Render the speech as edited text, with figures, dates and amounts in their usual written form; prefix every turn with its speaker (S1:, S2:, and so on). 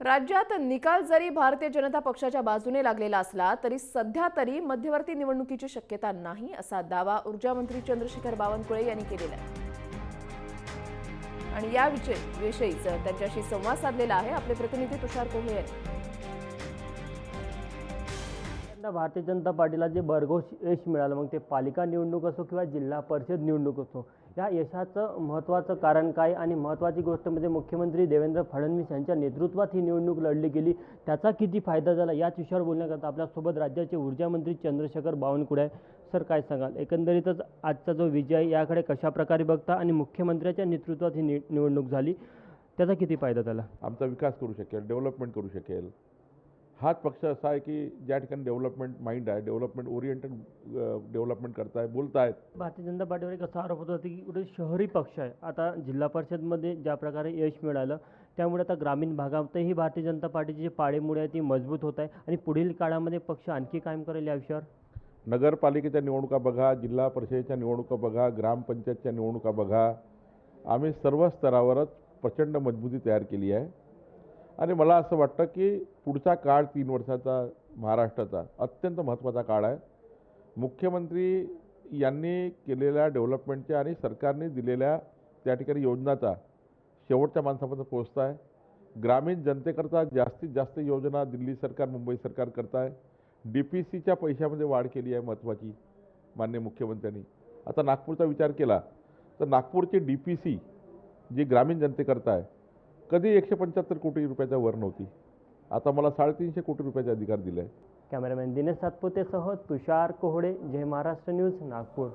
S1: राज्यात निकाल जरी भारतीय जनता पक्षाच्या बाजूने लागलेला असला तरी सध्या तरी मध्यवर्ती निवडणुकीची शक्यता नाही असा दावा ऊर्जा मंत्री चंद्रशेखर बावनकुळे यांनी केलेला आहे। आणि या विषयीच त्यांच्याशी संवाद साधलेला आहे आपले प्रतिनिधी तुषार कोहळे यांनी।
S2: भारतीय जनता पार्टीला जे भरघोस यश मिळालं, मग ते पालिका निवडणूक असो किंवा जिल्हा परिषद निवडणूक असो, या यशाचं महत्त्वाचं कारण काय आणि महत्त्वाची गोष्ट म्हणजे मुख्यमंत्री देवेंद्र फडणवीस यांच्या नेतृत्वात ही निवडणूक लढली गेली, त्याचा किती फायदा झाला याच विषयावर बोलण्याकरता आपल्यासोबत राज्याचे ऊर्जा मंत्री चंद्रशेखर बावनकुळे आहे। सर, काय सांगाल, एकंदरीतच आजचा जो विजय आहे याकडे कशा प्रकारे बघता आणि मुख्यमंत्र्यांच्या नेतृत्वात ही निवडणूक झाली त्याचा किती फायदा झाला?
S3: आमचा विकास करू शकेल, डेव्हलपमेंट करू शकेल। हाच पक्ष असा आहे की ज्या ठिकाणी डेव्हलपमेंट माइंड आहे, डेव्हलपमेंट ओरिएंटेड डेव्हलपमेंट करताय, बोलतायत।
S2: भारतीय जनता पार्टीवर एक असा आरोप होत होता की कुठे शहरी पक्ष आहे, आता जिल्हा परिषदमध्ये ज्या प्रकारे यश मिळालं त्यामुळे आता ग्रामीण भागातही भारतीय जनता पार्टीची जी पाळेमुळे आहे ती मजबूत होत आहे आणि पुढील काळामध्ये पक्ष आणखी कायम करेल या विषयावर?
S3: नगरपालिकेच्या निवडणुका बघा, जिल्हा परिषदेच्या निवडणुका बघा, ग्रामपंचायतच्या निवडणुका बघा, आम्ही सर्व स्तरावरच प्रचंड मजबूती तयार केली आहे। आणि मला असं वाटतं की पुढचा काळ 3 वर्षाचा महाराष्ट्राचा अत्यंत महत्त्वाचा काळ आहे। मुख्यमंत्री यांनी केलेल्या डेव्हलपमेंटच्या आणि सरकारने दिलेल्या त्या ठिकाणी योजनाचा शेवटच्या माणसापर्यंत पोहोचता आहे। ग्रामीण जनतेकरता जास्तीत जास्त योजना दिल्ली सरकार, मुंबई सरकार करताय। DPCच्या पैशामध्ये वाढ केली आहे महत्त्वाची माननीय मुख्यमंत्र्यांनी। आता नागपूरचा विचार केला तर नागपूरची DPC जी ग्रामीण जनतेकरता आहे कधी 175 कोटी रुपयाच्या वर नव्हती, आता मला 350 कोटी रुपयाचा अधिकार दिला आहे।
S2: कॅमेरामॅन दिनेश सातपुतेसह तुषार कोहळे, जय महाराष्ट्र न्यूज, नागपूर।